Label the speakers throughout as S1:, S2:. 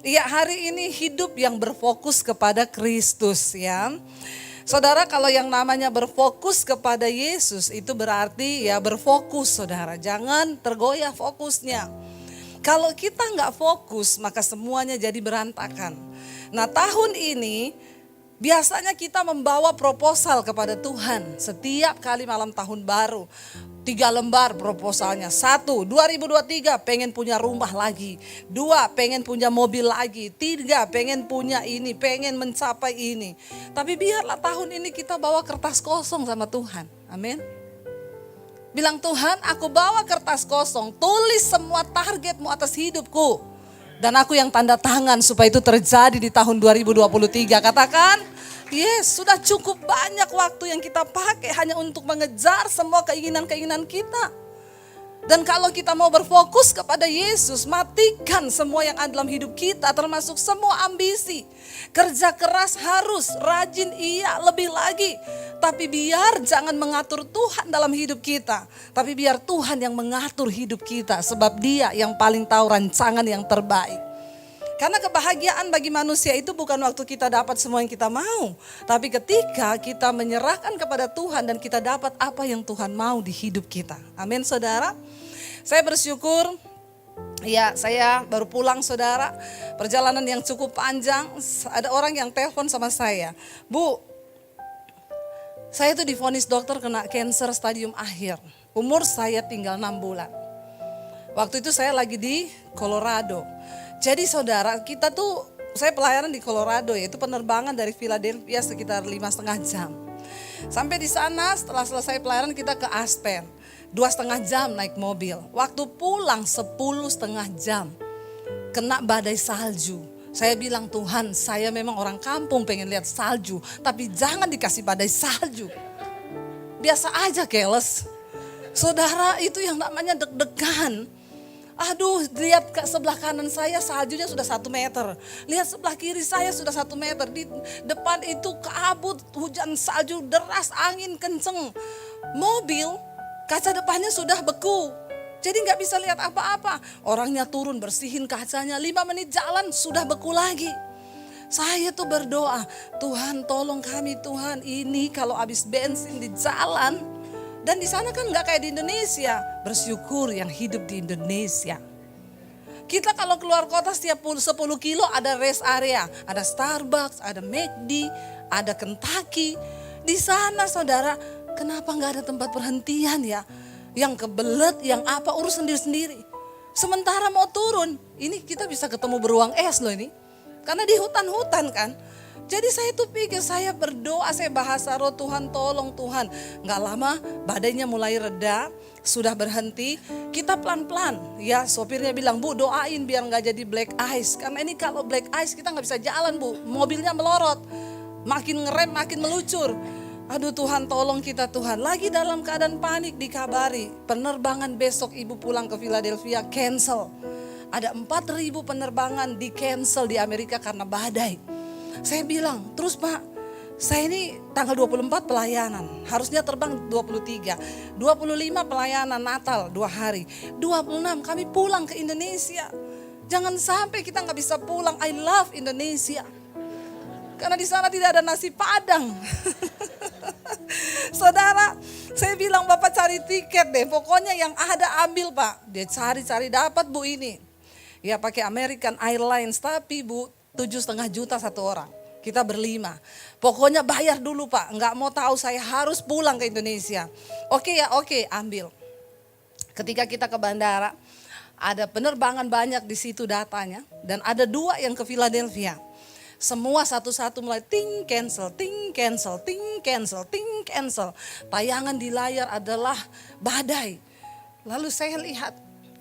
S1: Iya, hari ini hidup yang berfokus kepada Kristus ya. Saudara, kalau yang namanya berfokus kepada Yesus itu berarti ya berfokus, saudara. Jangan tergoyah fokusnya. Kalau kita nggak fokus maka semuanya jadi berantakan. Nah, tahun ini biasanya kita membawa proposal kepada Tuhan setiap kali malam tahun baru. 3 lembar proposalnya. 1, 2023 pengen punya rumah lagi. 2, pengen punya mobil lagi. 3, pengen punya ini, pengen mencapai ini. Tapi biarlah tahun ini kita bawa kertas kosong sama Tuhan. Amin. Bilang, Tuhan, aku bawa kertas kosong, tulis semua targetmu atas hidupku. Dan aku yang tanda tangan supaya itu terjadi di tahun 2023. Katakan, yes, sudah cukup banyak waktu yang kita pakai hanya untuk mengejar semua keinginan-keinginan kita. Dan kalau kita mau berfokus kepada Yesus, matikan semua yang ada dalam hidup kita, termasuk semua ambisi. Kerja keras harus, rajin iya, lebih lagi. Tapi biar jangan mengatur Tuhan dalam hidup kita. Tapi biar Tuhan yang mengatur hidup kita, sebab Dia yang paling tahu rancangan yang terbaik. Karena kebahagiaan bagi manusia itu bukan waktu kita dapat semua yang kita mau. Tapi ketika kita menyerahkan kepada Tuhan dan kita dapat apa yang Tuhan mau di hidup kita. Amin, saudara. Saya bersyukur, ya saya baru pulang, saudara. Perjalanan yang cukup panjang. Ada orang yang telepon sama saya. Bu, saya tuh divonis dokter kena cancer stadium akhir. Umur saya tinggal 6 bulan. Waktu itu saya lagi di Colorado. Jadi saudara, kita tuh, saya pelayanan di Colorado, yaitu penerbangan dari Philadelphia sekitar 5,5 jam. Sampai di sana setelah selesai pelayanan kita ke Aspen. 2,5 jam naik mobil. Waktu pulang 10,5 jam. Kena badai salju. Saya bilang, Tuhan, saya memang orang kampung pengen lihat salju. Tapi jangan dikasih badai salju. Biasa aja keles. Saudara, itu yang namanya deg-degan. Aduh, lihat ke sebelah kanan saya saljunya sudah 1 meter. Lihat sebelah kiri saya sudah 1 meter. Di depan itu kabut, hujan salju deras, angin kenceng. Mobil, kaca depannya sudah beku. Jadi gak bisa lihat apa-apa. Orangnya turun bersihin kacanya, 5 menit jalan sudah beku lagi. Saya tuh berdoa, Tuhan tolong kami Tuhan, ini kalau habis bensin di jalan. Dan di sana kan gak kayak di Indonesia. Bersyukur yang hidup di Indonesia. Kita kalau keluar kota setiap 10 kilo ada rest area. Ada Starbucks, ada McD, ada Kentucky. Di sana saudara, kenapa gak ada tempat perhentian ya? Yang kebelet, yang apa, urus sendiri-sendiri. Sementara mau turun, ini kita bisa ketemu beruang es loh ini. Karena di hutan-hutan kan. Jadi saya tuh pikir, saya berdoa, saya bahasa roh, Tuhan tolong Tuhan. Gak lama badainya mulai reda, sudah berhenti. Kita pelan-pelan, ya sopirnya bilang, Bu doain biar gak jadi black ice. Karena ini kalau black ice kita gak bisa jalan Bu, mobilnya melorot. Makin ngerem makin melucur. Aduh Tuhan tolong kita Tuhan. Lagi dalam keadaan panik dikabari, penerbangan besok ibu pulang ke Philadelphia cancel. Ada 4.000 penerbangan di cancel di Amerika karena badai. Saya bilang, terus Pak, saya ini tanggal 24 pelayanan, harusnya terbang 23, 25 pelayanan Natal 2 hari, 26 kami pulang ke Indonesia. Jangan sampai kita gak bisa pulang, I love Indonesia. Karena di sana tidak ada nasi Padang. Saudara, saya bilang Bapak cari tiket deh, pokoknya yang ada ambil Pak. Dia cari-cari dapat Bu ini. Ya pakai American Airlines, tapi Bu 7,5 juta satu orang. Kita berlima. Pokoknya bayar dulu Pak. Enggak mau tahu, saya harus pulang ke Indonesia. Oke ya, oke, ambil. Ketika kita ke bandara, ada penerbangan banyak di situ datanya. Dan ada 2 yang ke Philadelphia. Semua satu-satu mulai ting cancel, ting cancel, ting cancel, ting cancel. Tayangan di layar adalah badai. Lalu saya lihat,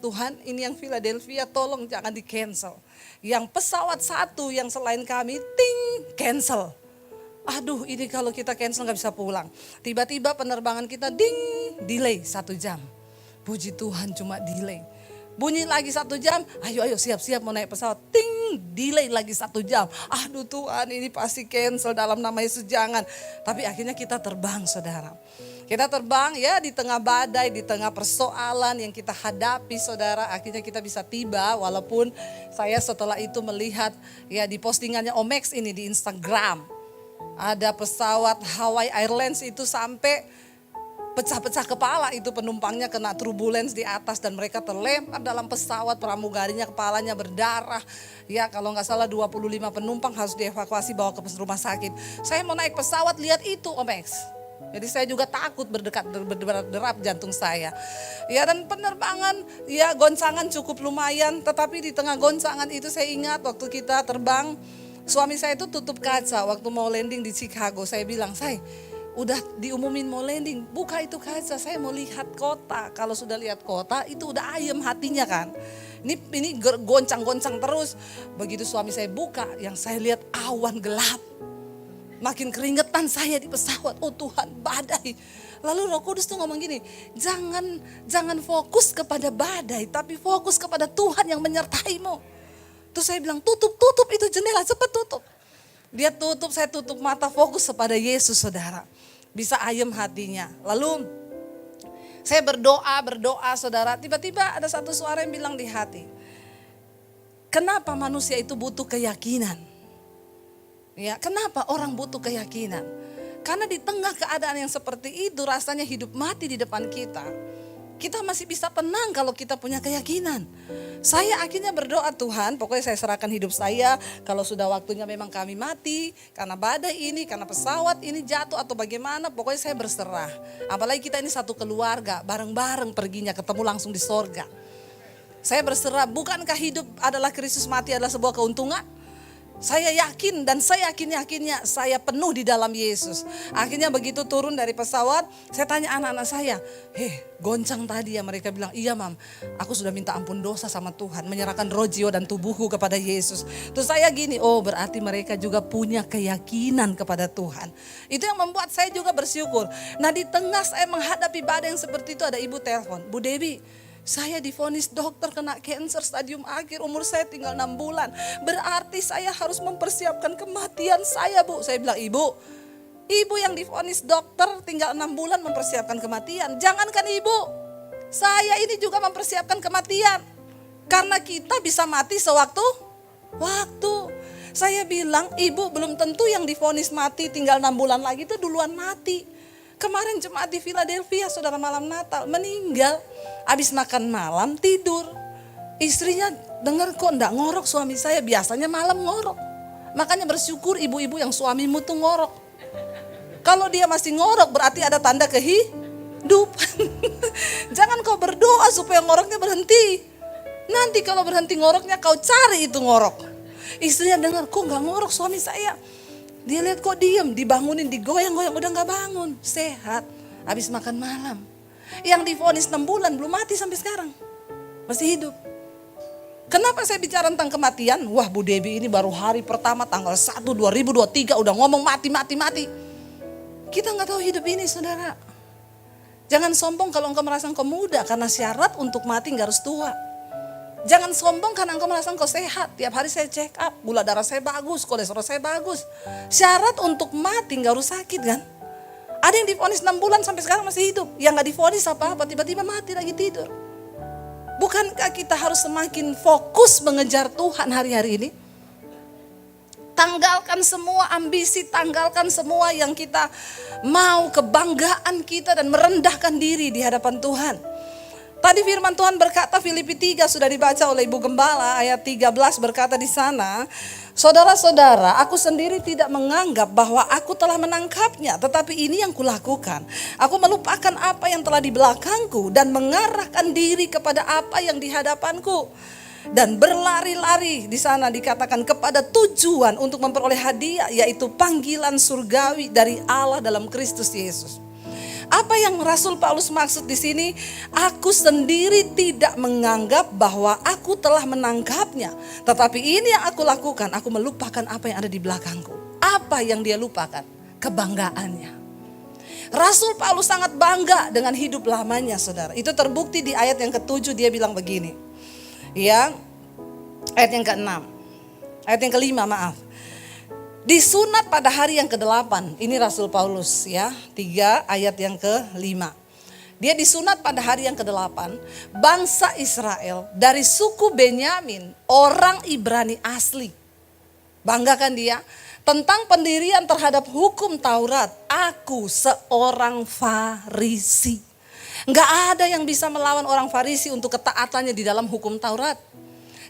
S1: Tuhan ini yang Philadelphia tolong jangan di cancel. Yang pesawat satu yang selain kami ting cancel. Aduh ini kalau kita cancel gak bisa pulang. Tiba-tiba penerbangan kita ding delay 1 jam. Puji Tuhan cuma delay. Bunyi lagi 1 jam, ayo siap-siap mau naik pesawat. Ting delay lagi 1 jam. Aduh Tuhan, ini pasti cancel dalam nama Yesus, jangan. Tapi akhirnya kita terbang saudara. Kita terbang ya di tengah badai, di tengah persoalan yang kita hadapi saudara. Akhirnya kita bisa tiba, walaupun saya setelah itu melihat ya di postingannya Omex ini di Instagram. Ada pesawat Hawaii Airlines itu sampai pecah-pecah kepala, itu penumpangnya kena turbulence di atas dan mereka terlempar dalam pesawat, pramugarinya kepalanya berdarah. Ya kalau nggak salah 25 penumpang harus dievakuasi bawa ke rumah sakit. Saya mau naik pesawat lihat itu Omex. Jadi saya juga takut berderap jantung saya. Ya dan penerbangan ya goncangan cukup lumayan, tetapi di tengah goncangan itu saya ingat waktu kita terbang, suami saya itu tutup kaca waktu mau landing di Chicago. Saya bilang, "Say, udah diumumin mau landing, buka itu kaca, saya mau lihat kota." Kalau sudah lihat kota itu udah ayem hatinya kan. Ini goncang-goncang terus. Begitu suami saya buka, yang saya lihat awan gelap. Makin keringetan saya di pesawat. Oh Tuhan, badai. Lalu Roh Kudus tuh ngomong gini, jangan fokus kepada badai, tapi fokus kepada Tuhan yang menyertaimu. Terus saya bilang, tutup itu jendela, cepat tutup. Dia tutup, saya tutup mata, fokus kepada Yesus saudara. Bisa ayem hatinya. Lalu saya berdoa saudara. Tiba-tiba ada satu suara yang bilang di hati, kenapa manusia itu butuh keyakinan? Ya, kenapa orang butuh keyakinan? Karena di tengah keadaan yang seperti itu rasanya hidup mati di depan kita. Kita masih bisa tenang kalau kita punya keyakinan. Saya akhirnya berdoa, Tuhan pokoknya saya serahkan hidup saya. Kalau sudah waktunya memang kami mati karena badai ini, karena pesawat ini jatuh atau bagaimana, pokoknya saya berserah. Apalagi kita ini satu keluarga, bareng-bareng perginya, ketemu langsung di sorga. Saya berserah, bukankah hidup adalah Kristus, mati adalah sebuah keuntungan? Saya yakin dan saya yakinnya saya penuh di dalam Yesus. Akhirnya begitu turun dari pesawat, saya tanya anak-anak saya, goncang tadi ya? Mereka bilang, iya mam, aku sudah minta ampun dosa sama Tuhan, menyerahkan roh, jiwa dan tubuhku kepada Yesus. Terus saya gini, oh berarti mereka juga punya keyakinan kepada Tuhan. Itu yang membuat saya juga bersyukur. Nah di tengah saya menghadapi badai yang seperti itu, ada ibu telepon, Bu Dewi, saya divonis dokter kena cancer stadium akhir, umur saya tinggal 6 bulan. Berarti saya harus mempersiapkan kematian saya Bu. Saya bilang, ibu yang divonis dokter tinggal 6 bulan mempersiapkan kematian. Jangankan ibu, saya ini juga mempersiapkan kematian. Karena kita bisa mati sewaktu-waktu. Saya bilang, ibu belum tentu yang divonis mati tinggal 6 bulan lagi itu duluan mati. Kemarin jemaat di Philadelphia, saudara, malam Natal meninggal. Habis makan malam tidur. Istrinya dengar kok enggak ngorok suami saya. Biasanya malam ngorok. Makanya bersyukur ibu-ibu yang suamimu tuh ngorok. Kalau dia masih ngorok berarti ada tanda kehidupan. Jangan kau berdoa supaya ngoroknya berhenti. Nanti kalau berhenti ngoroknya kau cari itu ngorok. Istrinya dengar kok enggak ngorok suami saya. Dia lihat kok diem, dibangunin, digoyang-goyang, udah gak bangun, sehat, habis makan malam. Yang divonis 6 bulan belum mati sampai sekarang, masih hidup. Kenapa saya bicara tentang kematian? Wah Bu Dewi ini baru hari pertama tanggal 1 2023 udah ngomong mati. Kita gak tahu hidup ini saudara. Jangan sombong kalau engkau merasa engkau muda, karena syarat untuk mati gak harus tua. Jangan sombong karena engkau merasa engkau sehat. Tiap hari saya check up, gula darah saya bagus, kolesterol saya bagus. Syarat untuk mati gak harus sakit kan. Ada yang divonis 6 bulan sampai sekarang masih hidup. Yang gak divonis apa-apa, tiba-tiba mati lagi tidur. Bukankah kita harus semakin fokus mengejar Tuhan hari-hari ini? Tanggalkan semua ambisi, tanggalkan semua yang kita mau, kebanggaan kita, dan merendahkan diri di hadapan Tuhan. Tadi firman Tuhan berkata, Filipi 3 sudah dibaca oleh Ibu Gembala, ayat 13 berkata di sana, saudara-saudara, aku sendiri tidak menganggap bahwa aku telah menangkapnya, tetapi ini yang kulakukan. Aku melupakan apa yang telah di belakangku dan mengarahkan diri kepada apa yang di hadapanku. Dan berlari-lari, di sana dikatakan kepada tujuan untuk memperoleh hadiah, yaitu panggilan surgawi dari Allah dalam Kristus Yesus. Apa yang Rasul Paulus maksud di sini? Aku sendiri tidak menganggap bahwa aku telah menangkapnya, tetapi ini yang aku lakukan, aku melupakan apa yang ada di belakangku. Apa yang dia lupakan? Kebanggaannya. Rasul Paulus sangat bangga dengan hidup lamanya saudara. Itu terbukti di ayat yang ke-7, dia bilang begini. Ya, ayat yang ke-6. Ayat yang kelima, maaf. Disunat pada hari yang ke-8. Ini Rasul Paulus ya. 3 ayat yang ke-5. Dia disunat pada hari yang ke-8. Bangsa Israel dari suku Benyamin, orang Ibrani asli. Banggakan dia. Tentang pendirian terhadap hukum Taurat. Aku seorang Farisi. Enggak ada yang bisa melawan orang Farisi untuk ketaatannya di dalam hukum Taurat.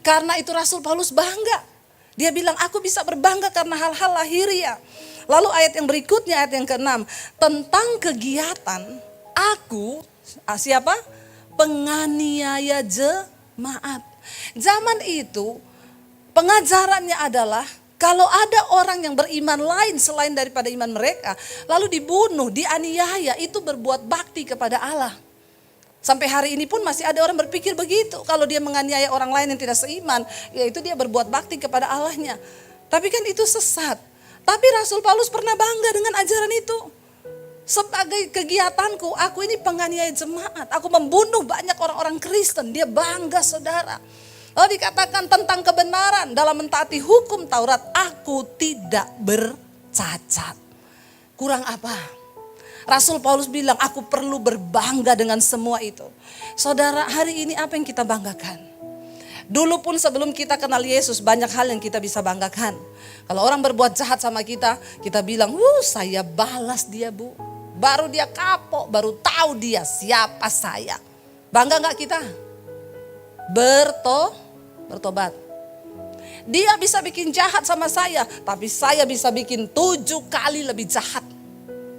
S1: Karena itu Rasul Paulus bangga. Dia bilang aku bisa berbangga karena hal-hal lahiriah. Lalu ayat yang berikutnya, ayat yang ke-6. Tentang kegiatan aku, siapa? Penganiaya jemaat. Zaman itu pengajarannya adalah kalau ada orang yang beriman lain selain daripada iman mereka, lalu dibunuh, dianiaya, itu berbuat bakti kepada Allah. Sampai hari ini pun masih ada orang berpikir begitu. Kalau dia menganiaya orang lain yang tidak seiman, yaitu dia berbuat bakti kepada Allahnya. Tapi kan itu sesat. Tapi Rasul Paulus pernah bangga dengan ajaran itu. Sebagai kegiatanku, aku ini penganiaya jemaat. Aku membunuh banyak orang-orang Kristen. Dia bangga, saudara. Lalu dikatakan tentang kebenaran dalam mentaati hukum Taurat, aku tidak bercacat. Kurang apa? Rasul Paulus bilang, aku perlu berbangga dengan semua itu. Saudara, hari ini apa yang kita banggakan? Dulu pun sebelum kita kenal Yesus, banyak hal yang kita bisa banggakan. Kalau orang berbuat jahat sama kita, kita bilang, saya balas dia, Bu. Baru dia kapok, baru tahu dia siapa saya. Bangga gak kita? Bertobat. Dia bisa bikin jahat sama saya, tapi saya bisa bikin 7 kali lebih jahat.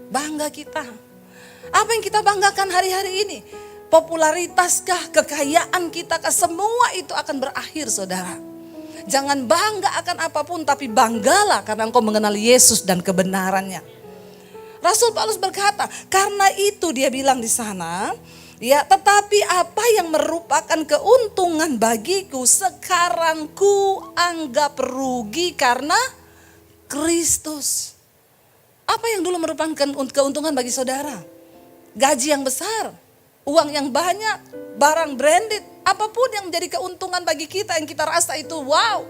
S1: Bangga kita. Apa yang kita banggakan hari-hari ini? Popularitas-kah, kekayaan kita, semua itu akan berakhir, saudara. Jangan bangga akan apapun, tapi banggalah karena engkau mengenali Yesus dan kebenarannya. Rasul Paulus berkata, karena itu dia bilang di sana, ya, tetapi apa yang merupakan keuntungan bagiku sekarang ku anggap rugi karena Kristus. Apa yang dulu merupakan keuntungan bagi saudara? Gaji yang besar, uang yang banyak, barang branded, apapun yang menjadi keuntungan bagi kita yang kita rasa itu wow.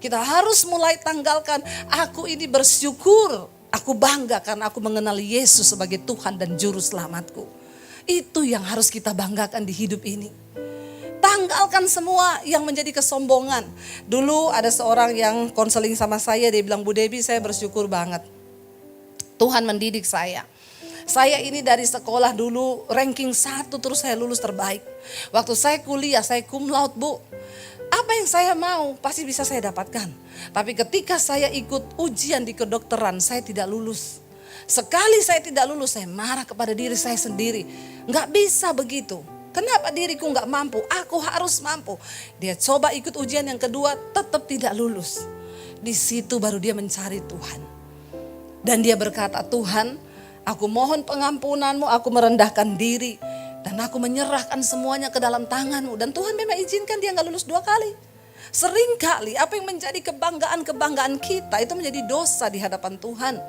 S1: Kita harus mulai tanggalkan, aku ini bersyukur, aku bangga karena aku mengenali Yesus sebagai Tuhan dan Juru Selamatku. Itu yang harus kita banggakan di hidup ini. Tanggalkan semua yang menjadi kesombongan. Dulu ada seorang yang konseling sama saya, dia bilang, Bu Debbie, saya bersyukur banget. Tuhan mendidik saya. Saya ini dari sekolah dulu ranking 1 terus saya lulus terbaik. Waktu saya kuliah saya cum laude, Bu. Apa yang saya mau pasti bisa saya dapatkan. Tapi ketika saya ikut ujian di kedokteran saya tidak lulus. Sekali saya tidak lulus saya marah kepada diri saya sendiri. Gak bisa begitu. Kenapa diriku gak mampu? Aku harus mampu. Dia coba ikut ujian yang kedua tetap tidak lulus. Di situ baru dia mencari Tuhan. Dan dia berkata, Tuhan, aku mohon pengampunanmu, aku merendahkan diri. Dan aku menyerahkan semuanya ke dalam tanganmu. Dan Tuhan memang izinkan dia gak lulus 2 kali. Seringkali apa yang menjadi kebanggaan kita itu menjadi dosa di hadapan Tuhan.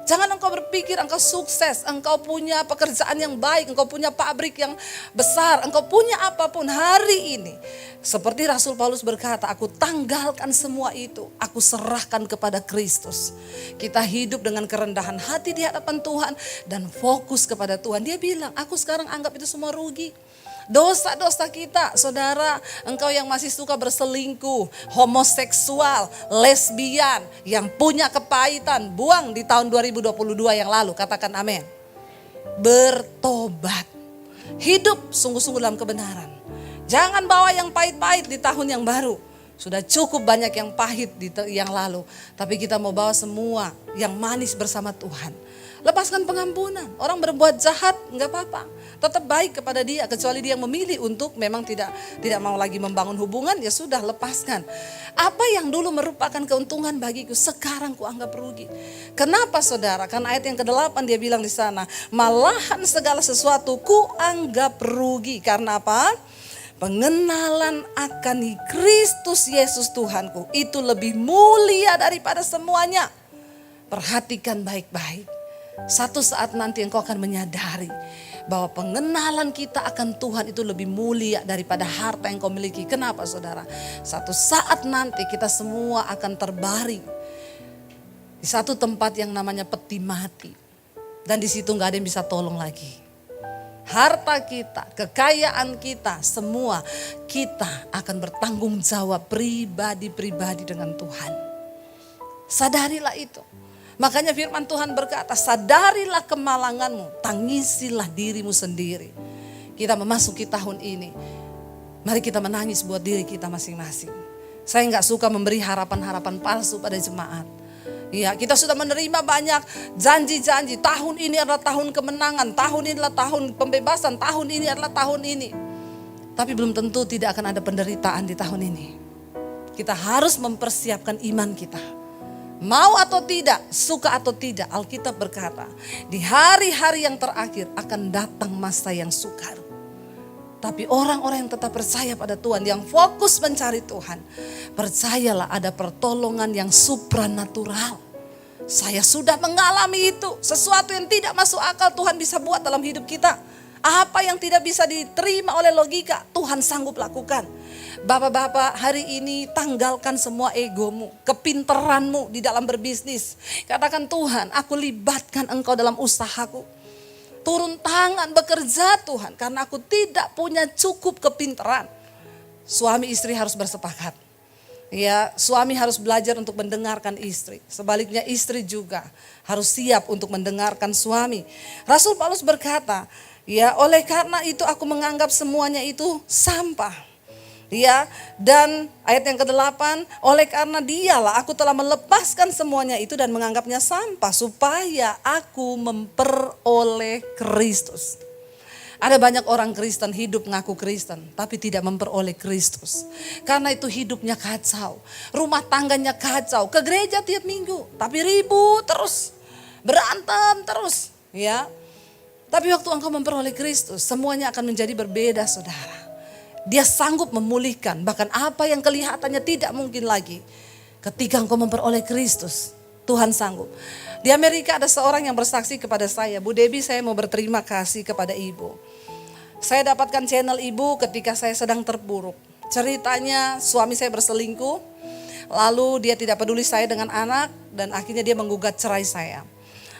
S1: Jangan engkau berpikir engkau sukses, engkau punya pekerjaan yang baik, engkau punya pabrik yang besar, engkau punya apapun hari ini. Seperti Rasul Paulus berkata, aku tanggalkan semua itu, aku serahkan kepada Kristus. Kita hidup dengan kerendahan hati di hadapan Tuhan dan fokus kepada Tuhan. Dia bilang, aku sekarang anggap itu semua rugi. Dosa-dosa kita, saudara, engkau yang masih suka berselingkuh, homoseksual, lesbian, yang punya kepahitan, buang di tahun 2022 yang lalu, katakan amin. Bertobat, hidup sungguh-sungguh dalam kebenaran. Jangan bawa yang pahit-pahit di tahun yang baru. Sudah cukup banyak yang pahit di yang lalu, tapi kita mau bawa semua yang manis bersama Tuhan. Lepaskan pengampunan. Orang berbuat jahat enggak apa-apa. Tetap baik kepada dia, kecuali dia yang memilih untuk memang tidak mau lagi membangun hubungan, ya sudah, lepaskan. Apa yang dulu merupakan keuntungan bagiku sekarang ku anggap rugi. Kenapa, saudara? Karena ayat yang ke-8 dia bilang di sana, malahan segala sesuatu ku anggap rugi. Karena apa? Pengenalan akan Kristus Yesus Tuhanku itu lebih mulia daripada semuanya. Perhatikan baik-baik. Satu saat nanti engkau akan menyadari bahwa pengenalan kita akan Tuhan itu lebih mulia daripada harta yang kau miliki. Kenapa saudara? Satu saat nanti kita semua akan terbaring di satu tempat yang namanya peti mati. Dan di situ gak ada yang bisa tolong lagi. Harta kita, kekayaan kita, semua kita akan bertanggung jawab pribadi-pribadi dengan Tuhan. Sadarilah itu. Makanya firman Tuhan berkata, sadarilah kemalanganmu, tangisilah dirimu sendiri. Kita memasuki tahun ini, mari kita menangis buat diri kita masing-masing. Saya gak suka memberi harapan-harapan palsu pada jemaat. Ya, kita sudah menerima banyak janji-janji. Tahun ini adalah tahun kemenangan, tahun ini adalah tahun pembebasan, tahun ini adalah tahun ini. Tapi belum tentu tidak akan ada penderitaan di tahun ini. Kita harus mempersiapkan iman kita. Mau atau tidak, suka atau tidak, Alkitab berkata, di hari-hari yang terakhir akan datang masa yang sukar. Tapi orang-orang yang tetap percaya pada Tuhan, yang fokus mencari Tuhan, percayalah ada pertolongan yang supranatural. Saya sudah mengalami itu, sesuatu yang tidak masuk akal Tuhan bisa buat dalam hidup kita. Apa yang tidak bisa diterima oleh logika, Tuhan sanggup lakukan. Bapak-bapak, hari ini tanggalkan semua egomu, kepinteranmu di dalam berbisnis. Katakan, Tuhan, aku libatkan Engkau dalam usahaku. Turun tangan bekerja Tuhan, karena aku tidak punya cukup kepinteran. Suami istri harus bersepakat. Ya, suami harus belajar untuk mendengarkan istri. Sebaliknya istri juga harus siap untuk mendengarkan suami. Rasul Paulus berkata, ya, oleh karena itu aku menganggap semuanya itu sampah. Ya, dan ayat yang ke-8, oleh karena dialah aku telah melepaskan semuanya itu dan menganggapnya sampah supaya aku memperoleh Kristus. Ada banyak orang Kristen hidup ngaku Kristen tapi tidak memperoleh Kristus. Karena itu hidupnya kacau, rumah tangganya kacau, ke gereja tiap minggu tapi ribut terus, berantem terus, ya. Tapi waktu engkau memperoleh Kristus, semuanya akan menjadi berbeda, saudara. Dia sanggup memulihkan, bahkan apa yang kelihatannya tidak mungkin lagi. Ketika engkau memperoleh Kristus, Tuhan sanggup. Di Amerika ada seorang yang bersaksi kepada saya, Bu Debbie, saya mau berterima kasih kepada ibu. Saya dapatkan channel ibu ketika saya sedang terpuruk. Ceritanya suami saya berselingkuh, lalu dia tidak peduli saya dengan anak, dan akhirnya dia menggugat cerai saya.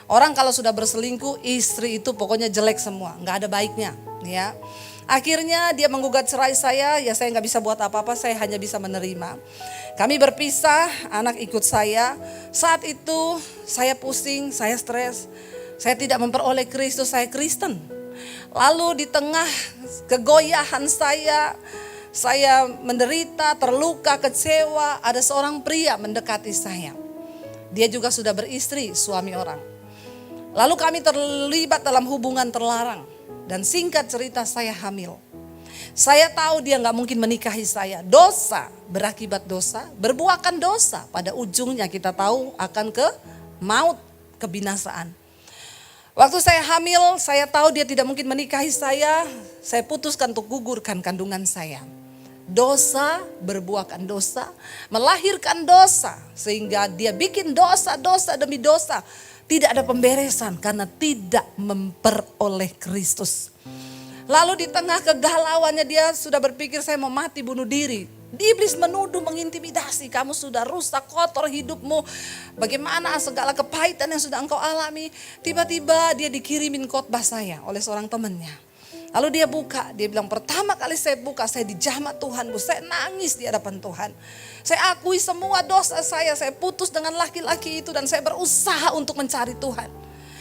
S1: Orang kalau sudah berselingkuh, istri itu pokoknya jelek semua, gak ada baiknya, ya. Akhirnya dia menggugat cerai saya, ya saya gak bisa buat apa-apa, saya hanya bisa menerima. Kami berpisah, anak ikut saya. Saat itu saya pusing, saya stres, saya tidak memperoleh Kristus, saya Kristen. Lalu di tengah kegoyahan saya menderita, terluka, kecewa, ada seorang pria mendekati saya. Dia juga sudah beristri, suami orang. Lalu kami terlibat dalam hubungan terlarang. Dan singkat cerita, saya hamil. Saya tahu dia gak mungkin menikahi saya. Dosa berakibat dosa, berbuahkan dosa. Pada ujungnya kita tahu akan ke maut, kebinasaan. Waktu saya hamil, saya tahu dia tidak mungkin menikahi saya. Saya putuskan untuk gugurkan kandungan saya. Dosa berbuahkan dosa, melahirkan dosa. Sehingga dia bikin dosa demi dosa. Tidak ada pemberesan karena tidak memperoleh Kristus. Lalu di tengah kegalauannya dia sudah berpikir saya mau mati bunuh diri. Iblis menuduh, mengintimidasi, kamu sudah rusak, kotor hidupmu. Bagaimana segala kepahitan yang sudah engkau alami. Tiba-tiba dia dikirimin khotbah saya oleh seorang temannya. Lalu dia buka, dia bilang pertama kali saya buka saya dijamah Tuhan, Bu. Saya nangis di hadapan Tuhan. Saya akui semua dosa saya putus dengan laki-laki itu dan saya berusaha untuk mencari Tuhan.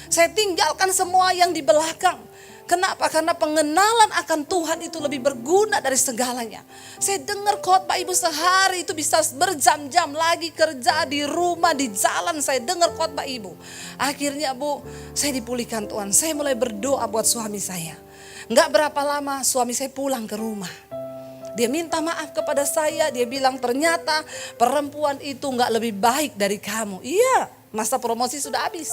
S1: Saya tinggalkan semua yang di belakang. Kenapa? Karena pengenalan akan Tuhan itu lebih berguna dari segalanya. Saya dengar khotbah ibu sehari itu bisa berjam-jam, lagi kerja di rumah, di jalan saya dengar khotbah ibu. Akhirnya Bu, saya dipulihkan Tuhan. Saya mulai berdoa buat suami saya. Enggak berapa lama suami saya pulang ke rumah. Dia minta maaf kepada saya, dia bilang ternyata perempuan itu enggak lebih baik dari kamu. Iya, masa promosi sudah habis.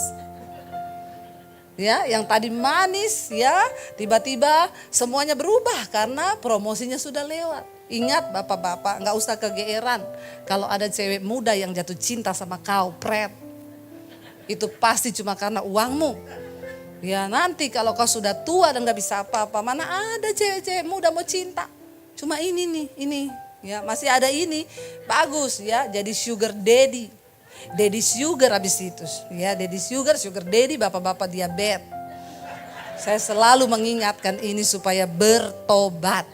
S1: Ya, yang tadi manis ya, tiba-tiba semuanya berubah karena promosinya sudah lewat. Ingat bapak-bapak, enggak usah kegeeran kalau ada cewek muda yang jatuh cinta sama kau, pret. Itu pasti cuma karena uangmu. Ya nanti kalau kau sudah tua dan gak bisa apa-apa, mana ada cewek-cewek muda mau cinta. Cuma ini nih, ini. Ya masih ada ini, bagus ya, jadi sugar daddy. Daddy sugar habis itu. Ya daddy sugar daddy, bapak-bapak diabetes. Saya selalu mengingatkan ini supaya bertobat.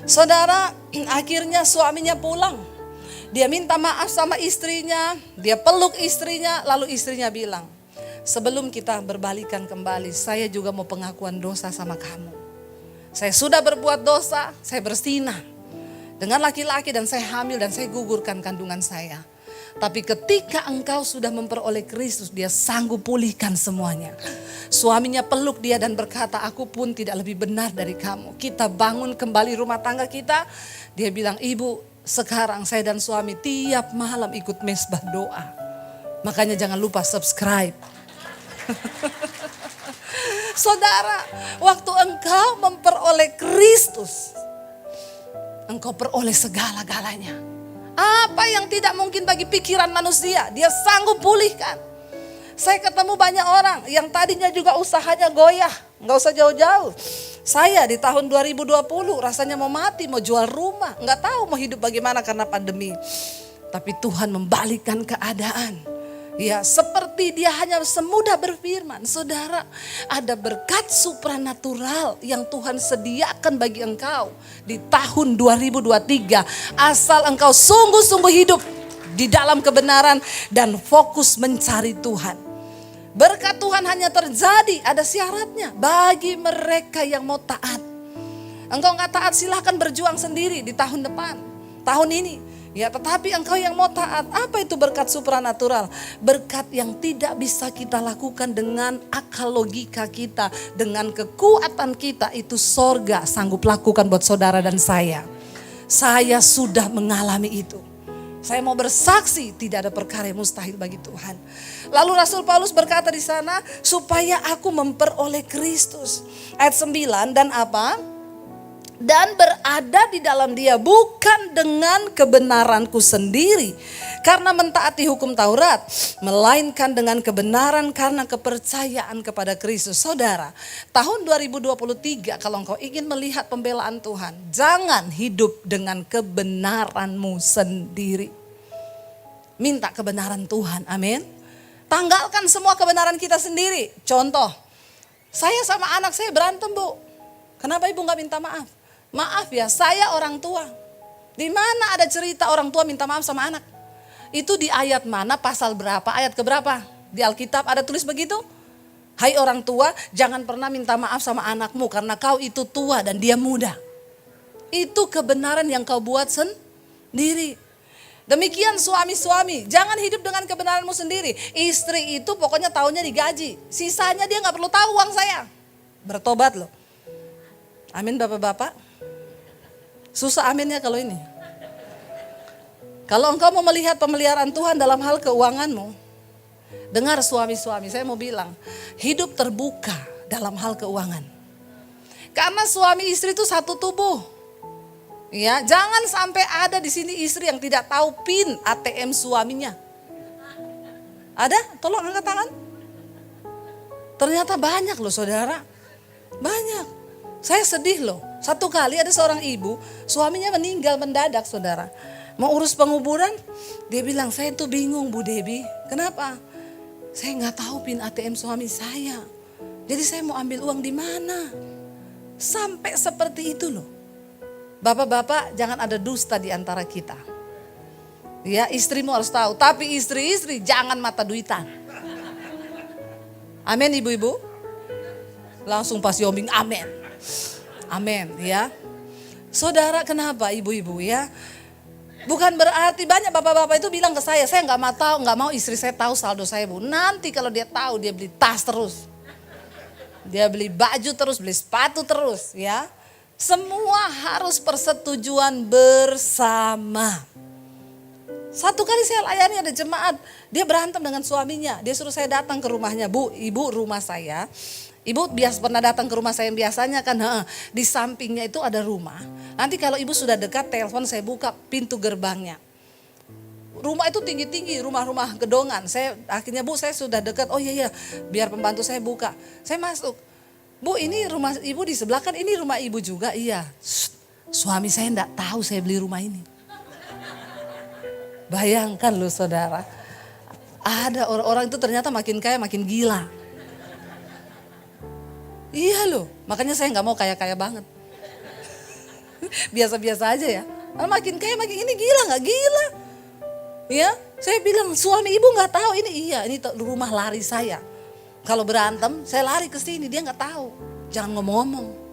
S1: Saudara, akhirnya suaminya pulang. Dia minta maaf sama istrinya, dia peluk istrinya, lalu istrinya bilang, sebelum kita berbalikan kembali, saya juga mau pengakuan dosa sama kamu. Saya sudah berbuat dosa, saya bersinah dengan laki-laki dan saya hamil dan saya gugurkan kandungan saya. Tapi ketika engkau sudah memperoleh Kristus, dia sanggup pulihkan semuanya. Suaminya peluk dia dan berkata, aku pun tidak lebih benar dari kamu. Kita bangun kembali rumah tangga kita. Dia bilang, ibu, sekarang saya dan suami tiap malam ikut mesbah doa. Makanya jangan lupa subscribe. Saudara, waktu engkau memperoleh Kristus, engkau peroleh segala-galanya. Apa yang tidak mungkin bagi pikiran manusia, dia sanggup pulihkan. Saya ketemu banyak orang yang tadinya juga usahanya goyah, nggak usah jauh-jauh. Saya di tahun 2020 rasanya mau mati, mau jual rumah, nggak tahu mau hidup bagaimana karena pandemi. Tapi Tuhan membalikkan keadaan. Ya, seperti dia hanya semudah berfirman, saudara, ada berkat supranatural yang Tuhan sediakan bagi engkau di tahun 2023. Asal engkau sungguh-sungguh hidup di dalam kebenaran dan fokus mencari Tuhan. Berkat Tuhan hanya terjadi, ada syaratnya bagi mereka yang mau taat. Engkau gak taat, silahkan berjuang sendiri di tahun depan, tahun ini. Ya, tetapi engkau yang mau taat, apa itu berkat supranatural? Berkat yang tidak bisa kita lakukan dengan akal logika kita, dengan kekuatan kita, itu sorga sanggup lakukan buat saudara dan saya. Saya sudah mengalami itu. Saya mau bersaksi, tidak ada perkara yang mustahil bagi Tuhan. Lalu Rasul Paulus berkata di sana, supaya aku memperoleh Kristus. Ayat 9, dan apa? Dan berada di dalam dia bukan dengan kebenaranku sendiri karena mentaati hukum Taurat, melainkan dengan kebenaran karena kepercayaan kepada Kristus. Saudara, tahun 2023 kalau engkau ingin melihat pembelaan Tuhan, jangan hidup dengan kebenaranmu sendiri. Minta kebenaran Tuhan, amin. Tanggalkan semua kebenaran kita sendiri. Contoh, saya sama anak saya berantem, Bu. Kenapa ibu gak minta maaf? Maaf ya, saya orang tua. Di mana ada cerita orang tua minta maaf sama anak? Itu di ayat mana, pasal berapa, ayat keberapa? Di Alkitab ada tulis begitu? Hai orang tua, jangan pernah minta maaf sama anakmu karena kau itu tua dan dia muda. Itu kebenaran yang kau buat sendiri. Demikian suami-suami, jangan hidup dengan kebenaranmu sendiri. Istri itu pokoknya tahunnya digaji, sisanya dia gak perlu tahu uang saya. Bertobat loh. Amin bapak-bapak. Susah aminnya kalau ini. Kalau engkau mau melihat pemeliharaan Tuhan dalam hal keuanganmu, dengar suami-suami, saya mau bilang, hidup terbuka dalam hal keuangan. Karena suami istri itu satu tubuh. Ya, jangan sampai ada di sini istri yang tidak tahu PIN ATM suaminya. Ada? Tolong angkat tangan. Ternyata banyak loh saudara. Banyak. Saya sedih loh. Satu kali ada seorang ibu, suaminya meninggal mendadak saudara. Mau urus penguburan, dia bilang, saya tuh bingung Bu Debbie. Kenapa? Saya gak tahu PIN ATM suami saya. Jadi saya mau ambil uang di mana? Sampai seperti itu loh. Bapak-bapak jangan ada dusta di antara kita. Ya, istrimu harus tahu. Tapi istri-istri jangan mata duitan. Amin ibu-ibu. Langsung pas yombing amin. Amin ya. Saudara, kenapa ibu-ibu ya? Bukan berarti banyak bapak-bapak itu bilang ke saya nggak mau istri saya tahu saldo saya Bu. Nanti kalau dia tahu dia beli tas terus. Dia beli baju terus, beli sepatu terus ya. Semua harus persetujuan bersama. Satu kali saya layani ada jemaat, dia berantem dengan suaminya. Dia suruh saya datang ke rumahnya, Bu, ibu rumah saya. Ibu pernah datang ke rumah saya yang biasanya kan, di sampingnya itu ada rumah. Nanti kalau ibu sudah dekat telepon saya buka pintu gerbangnya. rumah itu tinggi-tinggi, rumah-rumah gedongan. Akhirnya Bu, saya sudah dekat. Oh iya, biar pembantu saya buka. Saya masuk. Bu, ini rumah ibu di sebelah kan, ini rumah ibu juga. Iya. Suami saya enggak tahu saya beli rumah ini. Bayangkan loh saudara. Ada orang-orang itu ternyata makin kaya makin gila. Iya loh, makanya saya nggak mau kaya-kaya banget. Biasa-biasa aja ya. Makin kaya makin ini gila nggak gila? Ya, saya bilang suami ibu nggak tahu ini iya ini rumah lari saya. Kalau berantem saya lari ke sini dia nggak tahu. Jangan ngomong-ngomong.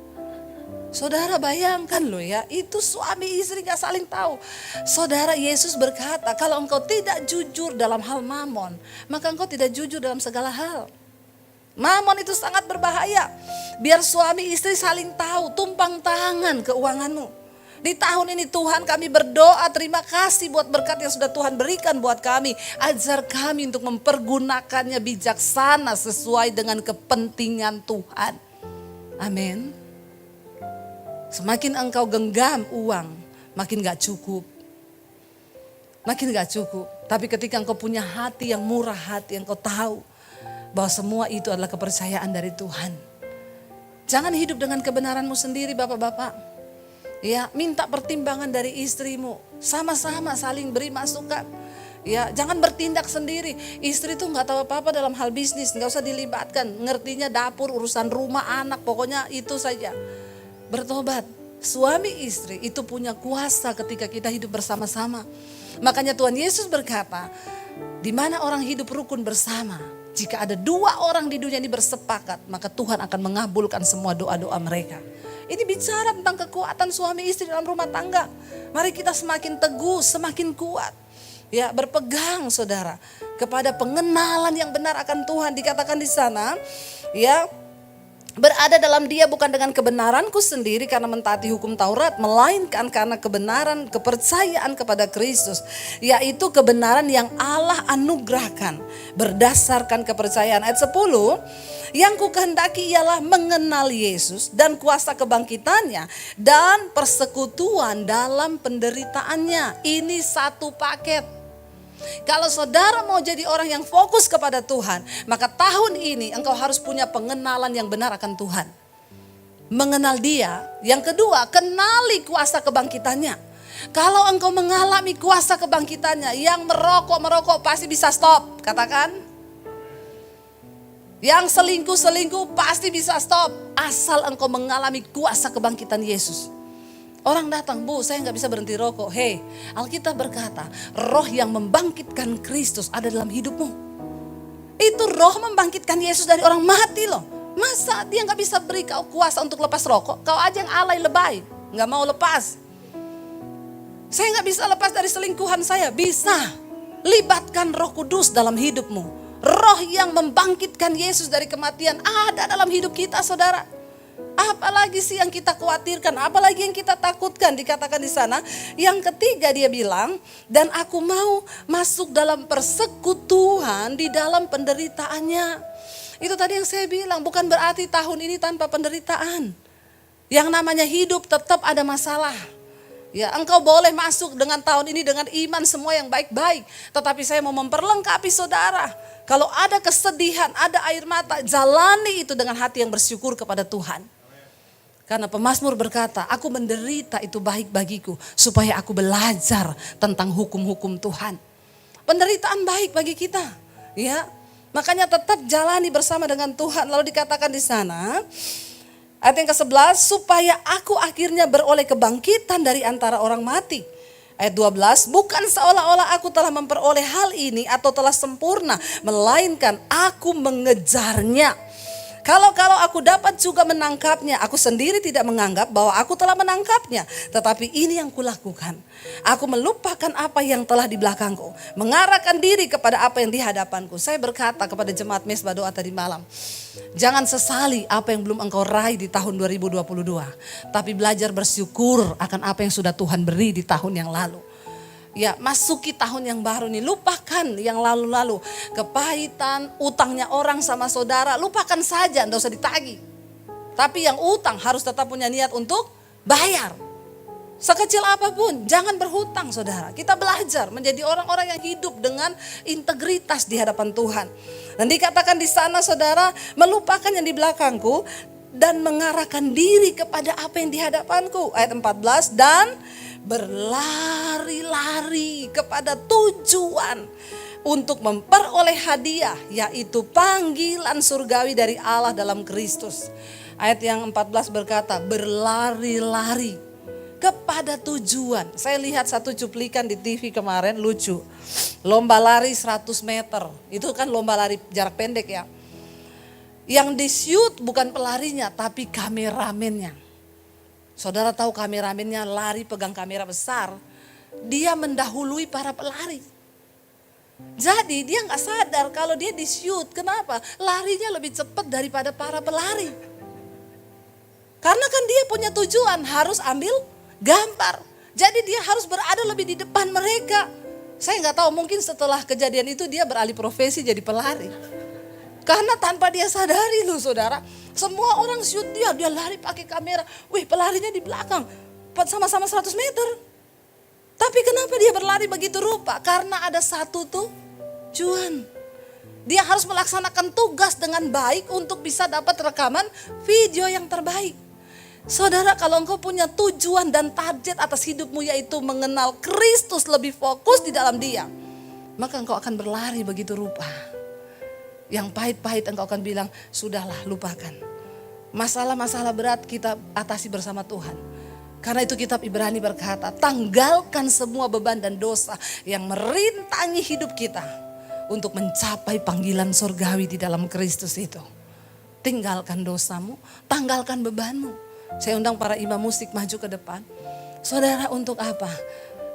S1: Saudara bayangkan loh ya, itu suami istri gak saling tahu. Saudara, Yesus berkata kalau engkau tidak jujur dalam hal mamon, maka engkau tidak jujur dalam segala hal. Mamon itu sangat berbahaya. Biar suami istri saling tahu, tumpang tangan keuanganmu. Di tahun ini Tuhan kami berdoa, terima kasih buat berkat yang sudah Tuhan berikan buat kami. Ajar kami untuk mempergunakannya bijaksana sesuai dengan kepentingan Tuhan. Amin. Semakin engkau genggam uang, makin gak cukup. Makin gak cukup. Tapi ketika engkau punya hati yang murah hati, engkau tahu bahwa semua itu adalah kepercayaan dari Tuhan. Jangan hidup dengan kebenaranmu sendiri bapak-bapak. Ya, minta pertimbangan dari istrimu. Sama-sama saling beri masukan. Ya, jangan bertindak sendiri. Istri tuh nggak tahu apa-apa dalam hal bisnis, nggak usah dilibatkan. Ngertinya dapur, urusan rumah, anak, pokoknya itu saja. Bertobat. Suami istri itu punya kuasa ketika kita hidup bersama-sama. Makanya Tuhan Yesus berkata, di mana orang hidup rukun bersama, jika ada 2 orang di dunia ini bersepakat, maka Tuhan akan mengabulkan semua doa-doa mereka. Ini bicara tentang kekuatan suami istri dalam rumah tangga. Mari kita semakin teguh, semakin kuat. Ya, berpegang saudara kepada pengenalan yang benar akan Tuhan. Dikatakan di sana, ya, berada dalam dia bukan dengan kebenaranku sendiri karena mentaati hukum Taurat, melainkan karena kebenaran kepercayaan kepada Kristus, yaitu kebenaran yang Allah anugerahkan berdasarkan kepercayaan. Ayat 10, yang kukehendaki ialah mengenal Yesus dan kuasa kebangkitannya dan persekutuan dalam penderitaannya. Ini satu paket. Kalau saudara mau jadi orang yang fokus kepada Tuhan, maka tahun ini engkau harus punya pengenalan yang benar akan Tuhan. Mengenal dia. Yang kedua, kenali kuasa kebangkitannya. Kalau engkau mengalami kuasa kebangkitannya, yang merokok pasti bisa stop. Katakan. Yang selingkuh pasti bisa stop. Asal engkau mengalami kuasa kebangkitan Yesus. Orang datang, Bu, saya gak bisa berhenti rokok. Hei, Alkitab berkata, roh yang membangkitkan Kristus ada dalam hidupmu. Itu roh membangkitkan Yesus dari orang mati loh. Masa dia gak bisa beri kau kuasa untuk lepas rokok? Kau aja yang alay lebay, gak mau lepas. Saya gak bisa lepas dari selingkuhan saya. Bisa, libatkan Roh Kudus dalam hidupmu. Roh yang membangkitkan Yesus dari kematian ada dalam hidup kita saudara. Apalagi sih yang kita khawatirkan, apalagi yang kita takutkan. Dikatakan di sana, yang ketiga dia bilang, dan aku mau masuk dalam persekutuan di dalam penderitaannya. Itu tadi yang saya bilang, bukan berarti tahun ini tanpa penderitaan. Yang namanya hidup tetap ada masalah. Ya, engkau boleh masuk dengan tahun ini dengan iman semua yang baik-baik. Tetapi saya mau memperlengkapi saudara. Kalau ada kesedihan, ada air mata, jalani itu dengan hati yang bersyukur kepada Tuhan. Karena pemazmur berkata, aku menderita itu baik bagiku supaya aku belajar tentang hukum-hukum Tuhan. Penderitaan baik bagi kita, ya. Makanya tetap jalani bersama dengan Tuhan. Lalu dikatakan di sana, ayat yang ke-11, supaya aku akhirnya beroleh kebangkitan dari antara orang mati. Ayat 12, bukan seolah-olah aku telah memperoleh hal ini atau telah sempurna, melainkan aku mengejarnya. Kalau aku dapat juga menangkapnya, aku sendiri tidak menganggap bahwa aku telah menangkapnya. Tetapi ini yang kulakukan. Aku melupakan apa yang telah di belakangku. Mengarahkan diri kepada apa yang di hadapanku. Saya berkata kepada jemaat Mesbah Doa tadi malam. Jangan sesali apa yang belum engkau raih di tahun 2022. Tapi belajar bersyukur akan apa yang sudah Tuhan beri di tahun yang lalu. Ya, masuki tahun yang baru nih, lupakan yang lalu-lalu. Kepahitan, utangnya orang sama saudara, lupakan saja, enggak usah ditagih. Tapi yang utang harus tetap punya niat untuk bayar. Sekecil apapun, jangan berhutang saudara. Kita belajar menjadi orang-orang yang hidup dengan integritas di hadapan Tuhan. Dan dikatakan di sana saudara, melupakan yang di belakangku dan mengarahkan diri kepada apa yang di hadapanku. Ayat 14, dan berlari-lari kepada tujuan untuk memperoleh hadiah, yaitu panggilan surgawi dari Allah dalam Kristus. Ayat yang 14 berkata, berlari-lari kepada tujuan. Saya lihat satu cuplikan di TV kemarin, lucu. Lomba lari 100 meter. Itu kan lomba lari jarak pendek ya. Yang di-shoot bukan pelarinya, tapi kameramennya. Saudara tahu kameramennya lari pegang kamera besar. Dia mendahului para pelari. Jadi dia gak sadar kalau dia di-shoot. Kenapa? Larinya lebih cepat daripada para pelari. Karena kan dia punya tujuan, harus ambil gambar. Jadi dia harus berada lebih di depan mereka. Saya nggak tahu, mungkin setelah kejadian itu dia beralih profesi jadi pelari. Karena tanpa dia sadari loh saudara, semua orang shoot dia lari pakai kamera. Wih, pelarinya di belakang, sama-sama 100 meter. Tapi kenapa dia berlari begitu rupa? Karena ada satu tujuan. Dia harus melaksanakan tugas dengan baik untuk bisa dapat rekaman video yang terbaik. Saudara, kalau engkau punya tujuan dan target atas hidupmu, yaitu mengenal Kristus lebih fokus di dalam Dia, maka engkau akan berlari begitu rupa. Yang pahit-pahit engkau akan bilang, sudahlah lupakan. Masalah-masalah berat kita atasi bersama Tuhan. Karena itu kitab Ibrani berkata, tanggalkan semua beban dan dosa yang merintangi hidup kita untuk mencapai panggilan surgawi di dalam Kristus itu. Tinggalkan dosamu, tanggalkan bebanmu. Saya undang para imam musik maju ke depan. Saudara, untuk apa?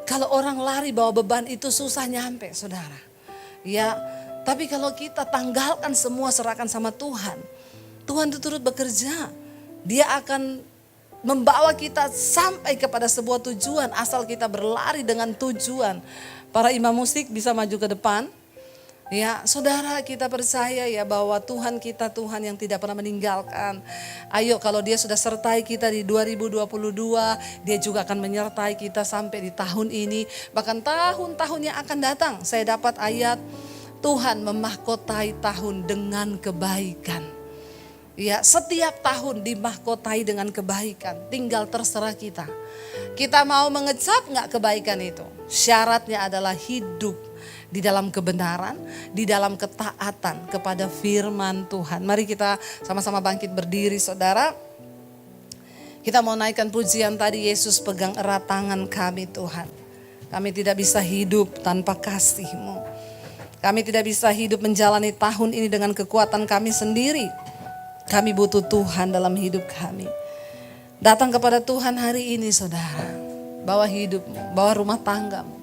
S1: Kalau orang lari bawa beban itu susah nyampe saudara. Ya, tapi kalau kita tanggalkan semua, serahkan sama Tuhan. Tuhan itu turut bekerja. Dia akan membawa kita sampai kepada sebuah tujuan asal kita berlari dengan tujuan. Para imam musik bisa maju ke depan. Ya, saudara, kita percaya ya bahwa Tuhan kita Tuhan yang tidak pernah meninggalkan. Ayo, kalau Dia sudah sertai kita di 2022, Dia juga akan menyertai kita sampai di tahun ini, bahkan tahun-tahun yang akan datang. Saya dapat ayat, Tuhan memahkotai tahun dengan kebaikan. Ya, setiap tahun dimahkotai dengan kebaikan, tinggal terserah kita. Kita mau mengecap nggak kebaikan itu? Syaratnya adalah hidup di dalam kebenaran, di dalam ketaatan kepada firman Tuhan. Mari kita sama-sama bangkit berdiri saudara. Kita mau naikkan pujian tadi, Yesus pegang erat tangan kami Tuhan. Kami tidak bisa hidup tanpa kasih-Mu. Kami tidak bisa hidup menjalani tahun ini dengan kekuatan kami sendiri. Kami butuh Tuhan dalam hidup kami. Datang kepada Tuhan hari ini saudara. Bawa hidupmu, bawa rumah tanggamu.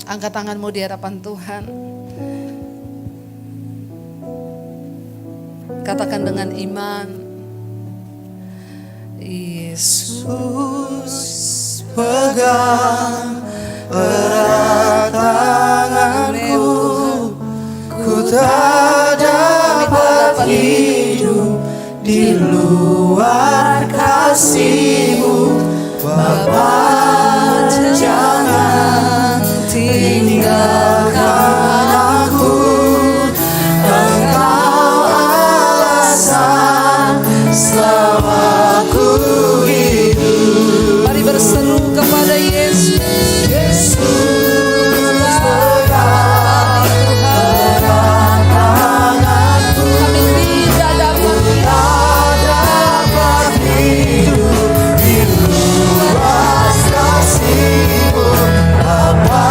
S1: Angkat tanganmu di hadapan Tuhan. Katakan dengan iman, Yesus pegang erat tanganku, ku tak dapat hidup di luar kasih-Mu, Bapa. Jangan tinggalkan aku, Engkau alasan selama ku hidup. Mari berseru kepada Yesus. Yesus pegang erat tanganku, kami tidak dapat hidup di luar kasih-Mu, Bapa.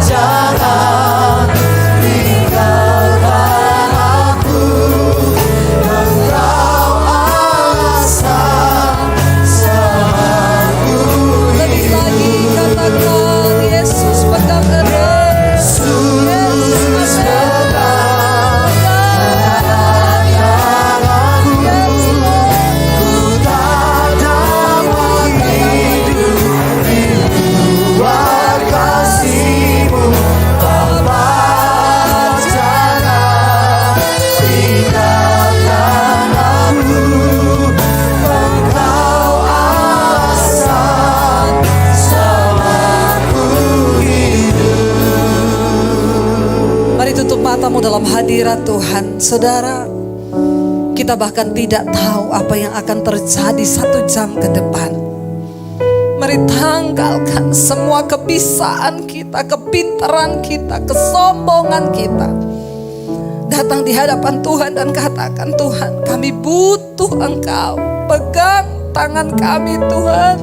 S1: Jangan tinggalkan aku, Engkau alasan selaku. Lebih lagi katakan, Yesus pegang erat. Yesus pegang erat tanganku, ku tak dapat hidup di luar kasih-Mu, Bapa. Jangan tinggalkan aku, Engkau matamu dalam hadirat Tuhan. Saudara, kita bahkan tidak tahu apa yang akan terjadi 1 jam ke depan. Mari tanggalkan semua kebisaan kita, kepintaran kita, kesombongan kita. Datang di hadapan Tuhan dan katakan, Tuhan, kami butuh Engkau. Pegang tangan kami Tuhan.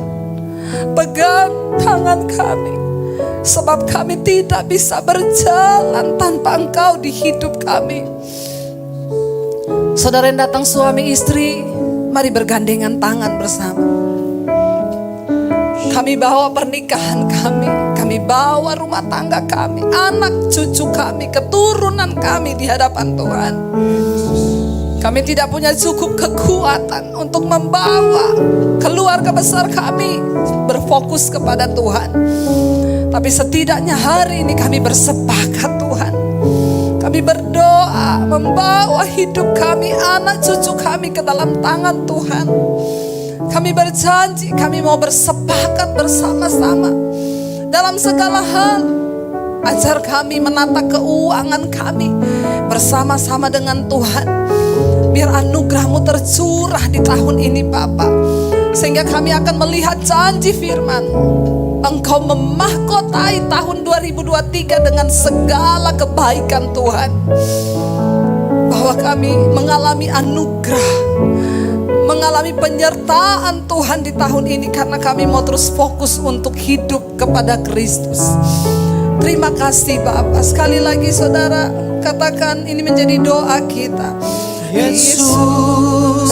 S1: Pegang tangan kami. Sebab kami tidak bisa berjalan tanpa Engkau di hidup kami. Saudara yang datang suami istri, mari bergandengan tangan bersama. Kami bawa pernikahan kami bawa rumah tangga kami, anak cucu kami, keturunan kami di hadapan Tuhan. Kami tidak punya cukup kekuatan untuk membawa keluarga besar kami berfokus kepada Tuhan. Tapi setidaknya hari ini kami bersepakat Tuhan. Kami berdoa membawa hidup kami, anak cucu kami ke dalam tangan Tuhan. Kami berjanji kami mau bersepakat bersama-sama dalam segala hal. Ajar kami menata keuangan kami bersama-sama dengan Tuhan. Biar anugerah-Mu tercurah di tahun ini Bapa, sehingga kami akan melihat janji firman-Mu. Engkau memahkotai tahun 2023 dengan segala kebaikan Tuhan. Bahwa kami mengalami anugerah, mengalami penyertaan Tuhan di tahun ini, karena kami mau terus fokus untuk hidup kepada Kristus. Terima kasih Bapa. Sekali lagi saudara, katakan ini menjadi doa kita. Yesus.